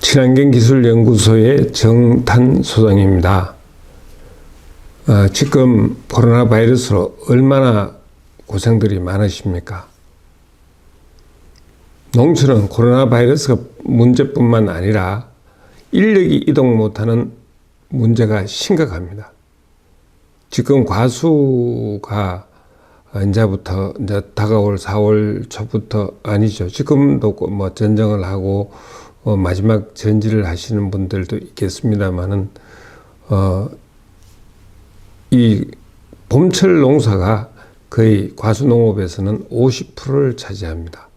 친환경기술연구소의 정탄 소장입니다. 지금 코로나 바이러스로 얼마나 고생들이 많으십니까? 농촌은 코로나 바이러스가 문제뿐만 아니라 인력이 이동 못하는 문제가 심각합니다. 지금 과수가 이제부터 다가올 4월 초부터 아니죠. 지금도 뭐 전정을 하고 마지막 전지를 하시는 분들도 있겠습니다만은 이 봄철 농사가 거의 과수농업에서는 50%를 차지합니다.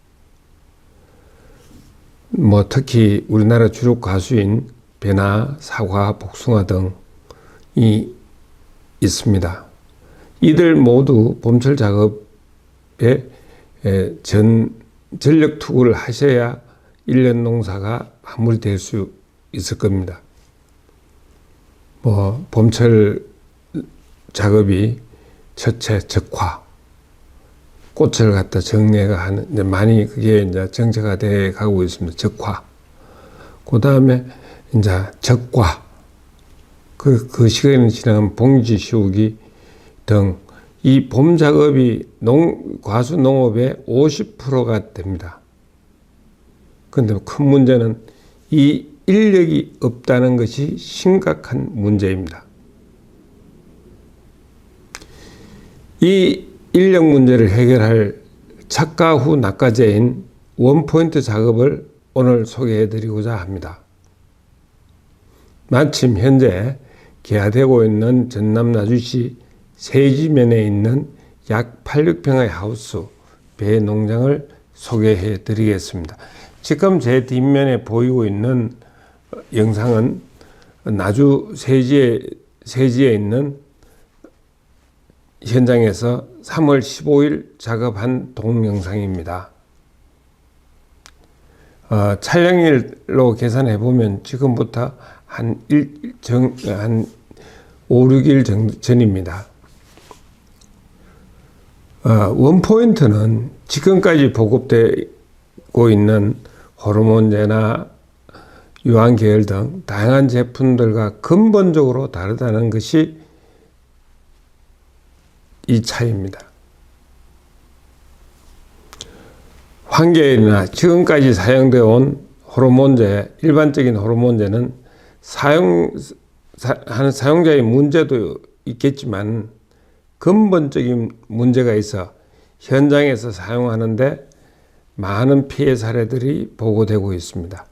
뭐 특히 우리나라 주력 과수인 배나 사과, 복숭아 등이 있습니다. 이들 모두 봄철 작업에 전력 투구를 하셔야 1년 농사가 마무리될 수 있을 겁니다. 뭐 봄철 작업이 첫째 적화, 꽃을 갖다 정리가 하는, 이제 많이 그게 이제 정체가 돼 가고 있습니다. 적화. 그 다음에 이제 적과, 그 시간이 지나면 봉지 씌우기 등 이 봄 작업이 과수 농업의 50%가 됩니다. 그런데 큰 문제는 이 인력이 없다는 것이 심각한 문제입니다. 이 인력 문제를 해결할 착가 후 낙과제인 원포인트 작업을 오늘 소개해 드리고자 합니다. 마침 현재 개화되고 있는 전남 나주시 세지면에 있는 약 86평의 하우스 배 농장을 소개해 드리겠습니다. 지금 제 뒷면에 보이고 있는 영상은 나주 세지에 있는 현장에서 3월 15일 작업한 동영상입니다. 촬영일로 계산해 보면 지금부터 한 5, 6일 전입니다. 원포인트는 지금까지 보급되고 있는 호르몬제나 유황 계열 등 다양한 제품들과 근본적으로 다르다는 것이 이 차이입니다. 황계열이나 지금까지 사용되어 온 호르몬제, 일반적인 호르몬제는 하는 사용자의 문제도 있겠지만 근본적인 문제가 있어 현장에서 사용하는데 많은 피해 사례들이 보고되고 있습니다.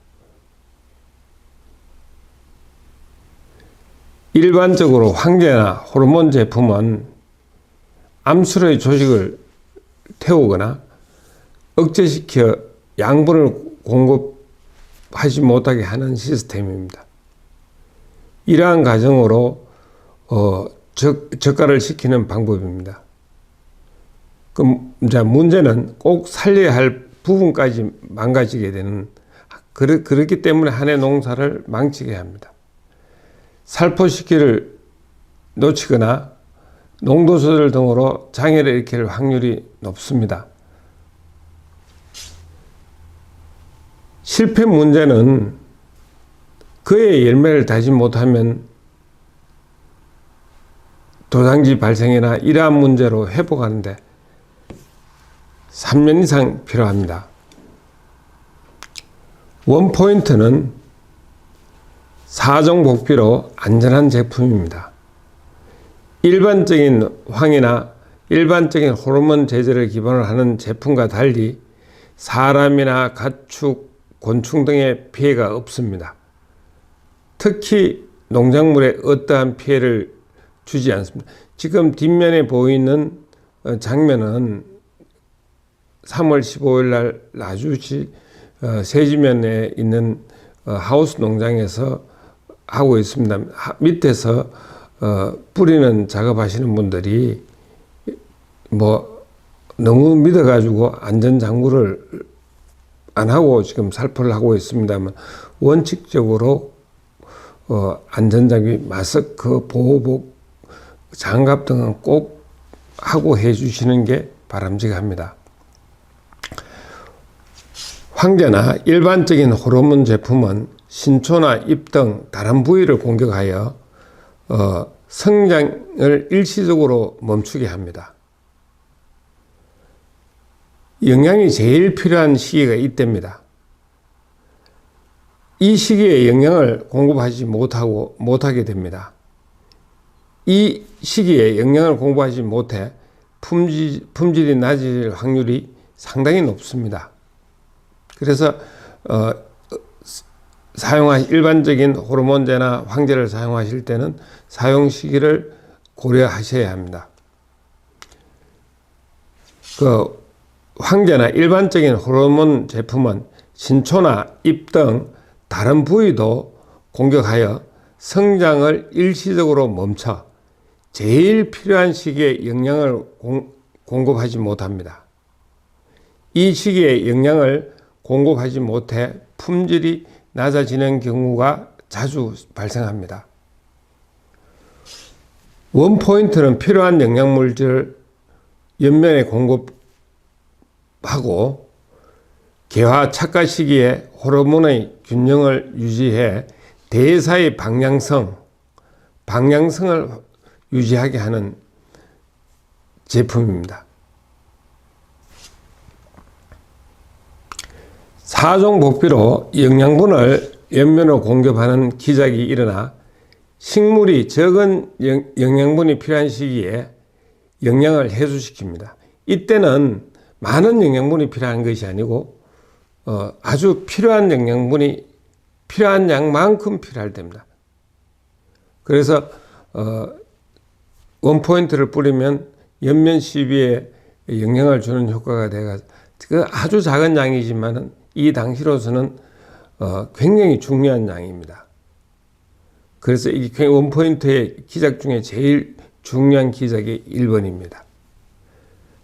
일반적으로 황제나 호르몬 제품은 암술의 조직을 태우거나 억제시켜 양분을 공급하지 못하게 하는 시스템입니다. 이러한 과정으로 저가를 시키는 방법입니다. 그럼 이제 문제는 꼭 살려야 할 부분까지 망가지게 되는, 그렇기 때문에 한 해 농사를 망치게 합니다. 살포시기를 놓치거나 농도조절 등으로 장애를 일으킬 확률이 높습니다. 실패 문제는 그의 열매를 다지 못하면 도장지 발생이나 이러한 문제로 회복하는데 3년 이상 필요합니다. 원포인트는 4종 복비로 안전한 제품입니다. 일반적인 황이나 일반적인 호르몬 제제를 기반으로 하는 제품과 달리 사람이나 가축, 곤충 등의 피해가 없습니다. 특히 농작물에 어떠한 피해를 주지 않습니다. 지금 뒷면에 보이는 장면은 3월 15일 날 나주시 세지면에 있는 하우스 농장에서 하고 있습니다. 밑에서 뿌리는 작업하시는 분들이 뭐 너무 믿어가지고 안전장구를 안 하고 지금 살포를 하고 있습니다만 원칙적으로 안전장비, 마스크, 보호복, 장갑 등은 꼭 하고 해주시는 게 바람직합니다. 황제나 일반적인 호르몬 제품은 신초나 입 등 다른 부위를 공격하여 성장을 일시적으로 멈추게 합니다. 영양이 제일 필요한 시기가 이때입니다. 이 시기에 영양을 공급하지 못하게 됩니다. 이 시기에 영양을 공급하지 못해 품질이 낮아질 확률이 상당히 높습니다. 그래서 일반적인 호르몬제나 황제를 사용하실 때는 사용 시기를 고려하셔야 합니다. 황제나 일반적인 호르몬 제품은 신초나 입 등 다른 부위도 공격하여 성장을 일시적으로 멈춰 제일 필요한 시기에 영양을 공급하지 못합니다. 이 시기에 영양을 공급하지 못해 품질이 낮아지는 경우가 자주 발생합니다. 원포인트는 필요한 영양물질을 연면에 공급하고 개화 착화 시기에 호르몬의 균형을 유지해 대사의 방향성을 유지하게 하는 제품입니다. 4종 복비로 영양분을 연면으로 공급하는 기작이 일어나 식물이 적은 영양분이 필요한 시기에 영양을 해소시킵니다. 이때는 많은 영양분이 필요한 것이 아니고 아주 필요한 영양분이 필요한 양만큼 필요할 때입니다. 그래서 원포인트를 뿌리면 연면 시비에 영향을 주는 효과가 돼서 아주 작은 양이지만 이 당시로서는 굉장히 중요한 양입니다. 그래서 이 원포인트의 기작 중에 제일 중요한 기작이 1번입니다.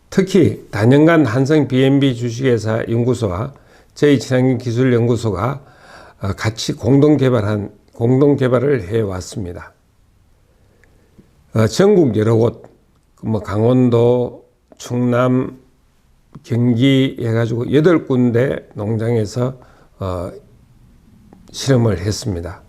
특히 단연간 한성 B&B 주식회사 연구소와 저희 친환경 기술연구소가 같이 공동 개발을 해왔습니다. 전국 여러 곳, 강원도, 충남, 경기 해가지고 8군데 농장에서 실험을 했습니다.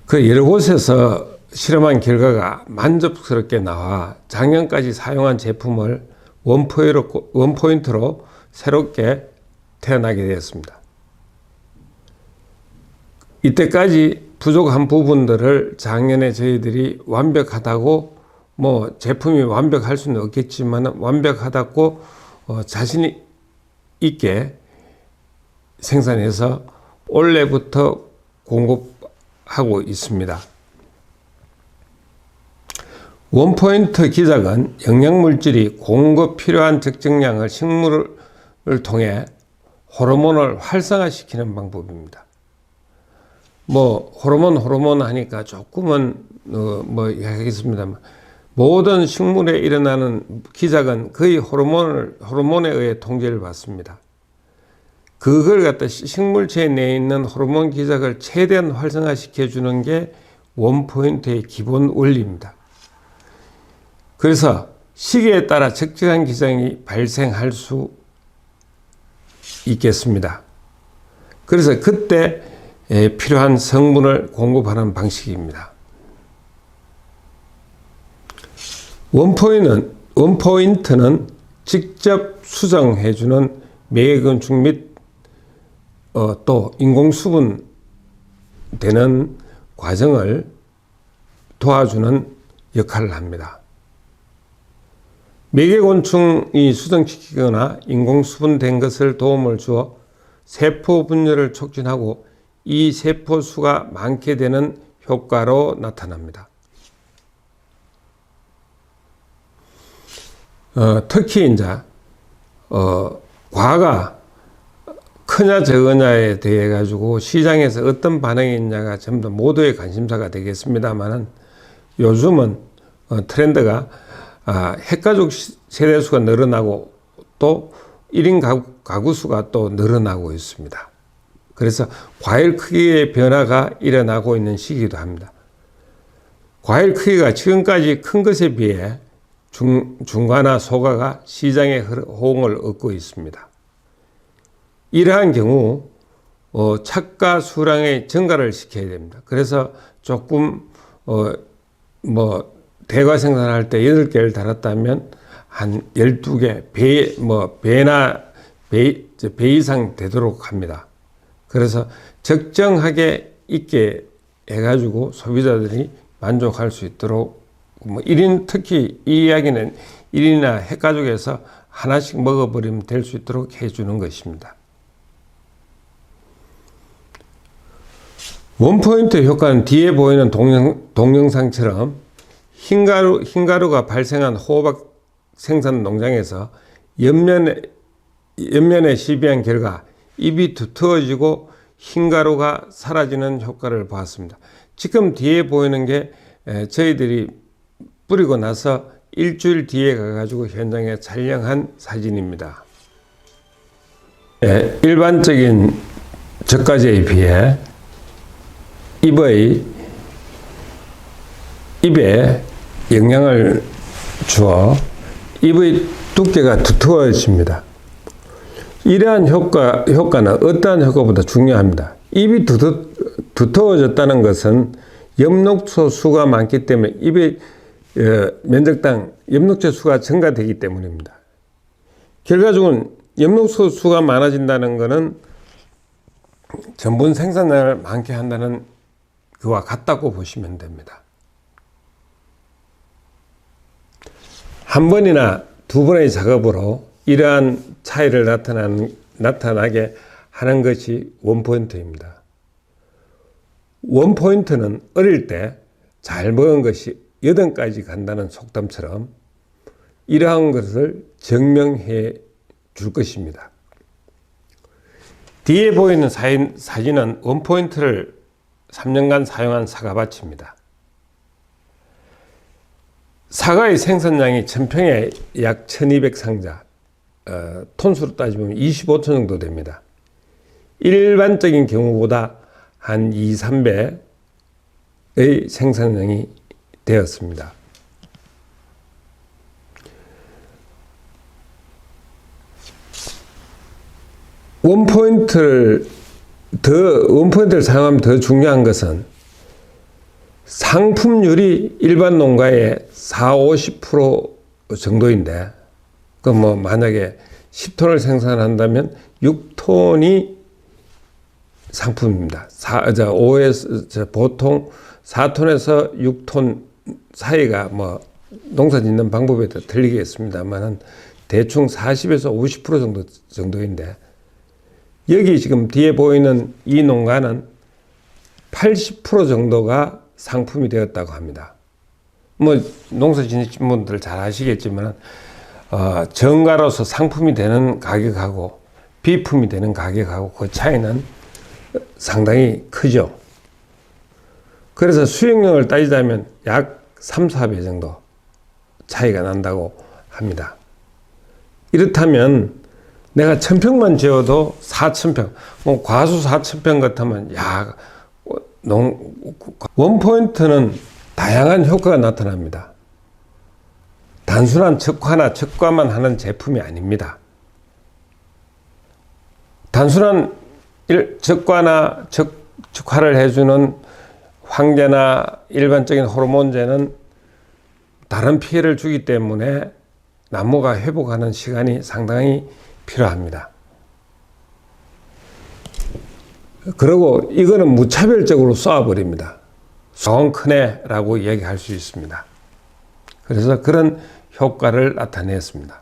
그 여러 곳에서 실험한 결과가 만족스럽게 나와 작년까지 사용한 제품을 원포인트로 새롭게 태어나게 되었습니다. 이때까지 부족한 부분들을 작년에 저희들이 완벽하다고 제품이 완벽할 수는 없겠지만 완벽하다고 자신 있게 생산해서 올해부터 공급하고 있습니다. 원포인트 기작은 영양물질이 공급 필요한 적정량을 식물을 통해 호르몬을 활성화시키는 방법입니다. 호르몬 하니까 조금은 하겠습니다만 모든 식물에 일어나는 기작은 거의 호르몬에 의해 통제를 받습니다. 그걸 갖다 식물체에 내에 있는 호르몬 기작을 최대한 활성화시켜 주는 게 원포인트의 기본 원리입니다. 그래서 시기에 따라 적정한 기작이 발생할 수 있겠습니다. 그래서 그때 필요한 성분을 공급하는 방식입니다. 원포인트는 직접 수정해주는 매개건축 및 또 인공수분 되는 과정을 도와주는 역할을 합니다. 매개곤충이 수정시키거나 인공수분된 것을 도움을 주어 세포 분열을 촉진하고 이 세포 수가 많게 되는 효과로 나타납니다. 특히 과가 크냐 적으냐에 대해 가지고 시장에서 어떤 반응이 있냐가 전부 모두의 관심사가 되겠습니다만은 요즘은 트렌드가 핵가족 세대수가 늘어나고 또 1인 가구 수가 또 늘어나고 있습니다. 그래서 과일 크기의 변화가 일어나고 있는 시기이기도 합니다. 과일 크기가 지금까지 큰 것에 비해 중과나 소과가 시장의 호응을 얻고 있습니다. 이러한 경우 착과 수량의 증가를 시켜야 됩니다. 그래서 조금 대과 생산할 때 8개를 달았다면 한 12개, 배 이상 되도록 합니다. 그래서 적정하게 있게 해가지고 소비자들이 만족할 수 있도록 1인, 특히 이 이야기는 1인이나 핵가족에서 하나씩 먹어버리면 될 수 있도록 해주는 것입니다. 원포인트 효과는 뒤에 보이는 동영상처럼 흰가루가 발생한 호박 생산 농장에서 옆면에 시비한 결과 입이 두터워지고 흰가루가 사라지는 효과를 보았습니다. 지금 뒤에 보이는 게 저희들이 뿌리고 나서 일주일 뒤에 가가지고 현장에 촬영한 사진입니다. 일반적인 저가제에 비해 입에 영향을 주어 입의 두께가 두터워집니다. 이러한 효과는 어떠한 효과보다 중요합니다. 입이 두터워졌다는 것은 엽록소 수가 많기 때문에 입의 면적당 엽록소 수가 증가되기 때문입니다. 결과적으로 엽록소 수가 많아진다는 것은 전분 생산량을 많게 한다는 그와 같다고 보시면 됩니다. 한 번이나 두 번의 작업으로 이러한 차이를 나타나게 하는 것이 원포인트입니다. 원포인트는 어릴 때 잘 먹은 것이 여든까지 간다는 속담처럼 이러한 것을 증명해 줄 것입니다. 뒤에 보이는 사진은 원포인트를 3년간 사용한 사과밭입니다. 사과의 생산량이 1000평에 약 1200상자, 톤수로 따지면 25톤 정도 됩니다. 일반적인 경우보다 한 2, 3배의 생산량이 되었습니다. 원포인트를 사용하면 더 중요한 것은 상품률이 일반 농가의 40~50% 정도인데, 만약에 10톤을 생산한다면 6톤이 상품입니다. 보통 4톤에서 6톤 사이가 농사 짓는 방법에 따라 틀리겠습니다만 대충 40에서 50% 정도인데, 여기 지금 뒤에 보이는 이 농가는 80% 정도가 상품이 되었다고 합니다. 농사 짓는 분들 잘 아시겠지만 정가로서 상품이 되는 가격하고 비품이 되는 가격하고 그 차이는 상당히 크죠. 그래서 수익률을 따지자면 약 3, 4배 정도 차이가 난다고 합니다. 이렇다면 내가 1000평만 지어도 4000평, 과수 4000평 같으면 원포인트는 다양한 효과가 나타납니다. 단순한 적화나 적과만 하는 제품이 아닙니다. 단순한 적과나 적화를 해주는 황제나 일반적인 호르몬제는 다른 피해를 주기 때문에 나무가 회복하는 시간이 상당히 필요합니다. 그리고 이거는 무차별적으로 쏘아버립니다. 소원크네라고 얘기할 수 있습니다. 그래서 그런 효과를 나타냈습니다.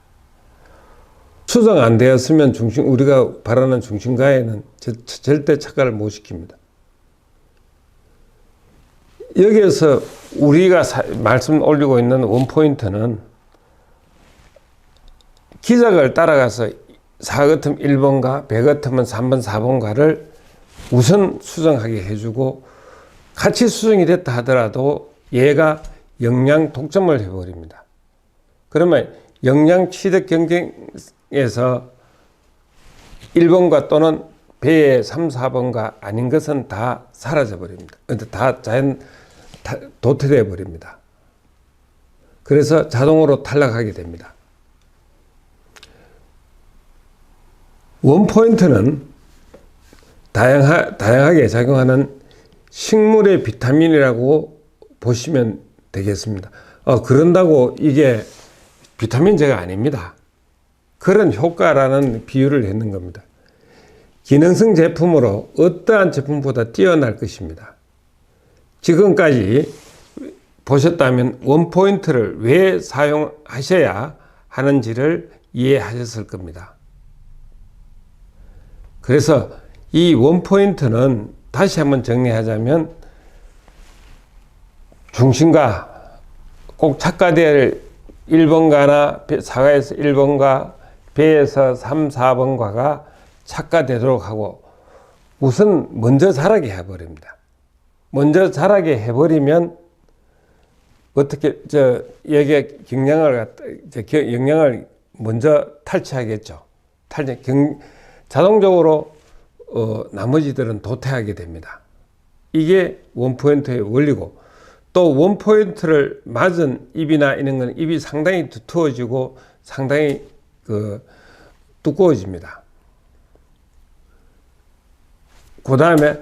수정 안 되었으면 우리가 바라는 중심가에는 절대 착과를 못 시킵니다. 여기에서 우리가 말씀 올리고 있는 원포인트는 기작을 따라가서 사 같으면 1번가, 배 같으면 3번, 4번가를 우선 수정하게 해주고, 같이 수정이 됐다 하더라도 얘가 영양 독점을 해버립니다. 그러면 영양 취득 경쟁에서 1번가 또는 배의 3, 4번가 아닌 것은 다 사라져 버립니다. 다 도태되어 버립니다. 그래서 자동으로 탈락하게 됩니다. 원포인트는 다양하게 작용하는 식물의 비타민이라고 보시면 되겠습니다. 그런다고 이게 비타민제가 아닙니다. 그런 효과라는 비유를 했는 겁니다. 기능성 제품으로 어떠한 제품보다 뛰어날 것입니다. 지금까지 보셨다면 원포인트를 왜 사용하셔야 하는지를 이해하셨을 겁니다. 그래서 이 원포인트는 다시 한번 정리하자면 중심과 꼭 착가될 1번가나 사과에서 1번가, 배에서 3, 4번가가 착가되도록 하고 우선 먼저 자라게 해버립니다. 먼저 자라게 해버리면 어떻게 여기에 영양을 먼저 탈취하겠죠. 자동적으로 나머지들은 도태하게 됩니다. 이게 원포인트의 원리고, 또 원포인트를 맞은 잎이나 이런 건 잎이 상당히 두터워지고 상당히 두꺼워집니다. 그 다음에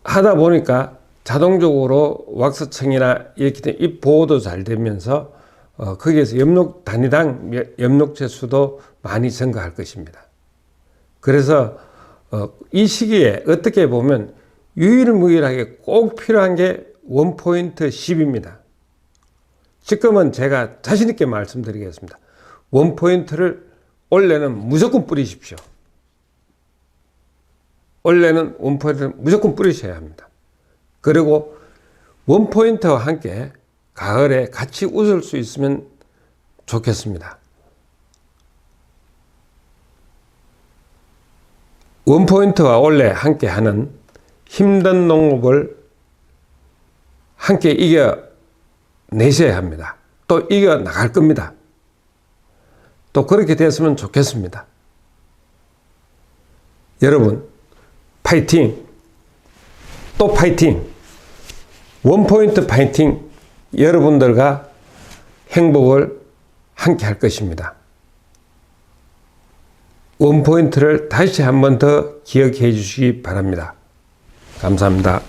하다 보니까 자동적으로 왁스청이나 이렇게 된 잎 보호도 잘 되면서 거기에서 단위당 엽록체 수도 많이 증가할 것입니다. 그래서 이 시기에 어떻게 보면 유일무이하게 꼭 필요한 게 원포인트 10입니다. 지금은 제가 자신있게 말씀드리겠습니다. 원포인트를 올해는 무조건 뿌리십시오. 올해는 원포인트를 무조건 뿌리셔야 합니다. 그리고 원포인트와 함께 가을에 같이 웃을 수 있으면 좋겠습니다. 원포인트와 올해 함께 하는 힘든 농업을 함께 이겨내셔야 합니다. 또 이겨나갈 겁니다. 또 그렇게 됐으면 좋겠습니다. 여러분, 파이팅! 또 파이팅! 원포인트 파이팅! 여러분들과 행복을 함께 할 것입니다. 원포인트를 다시 한 번 더 기억해 주시기 바랍니다. 감사합니다.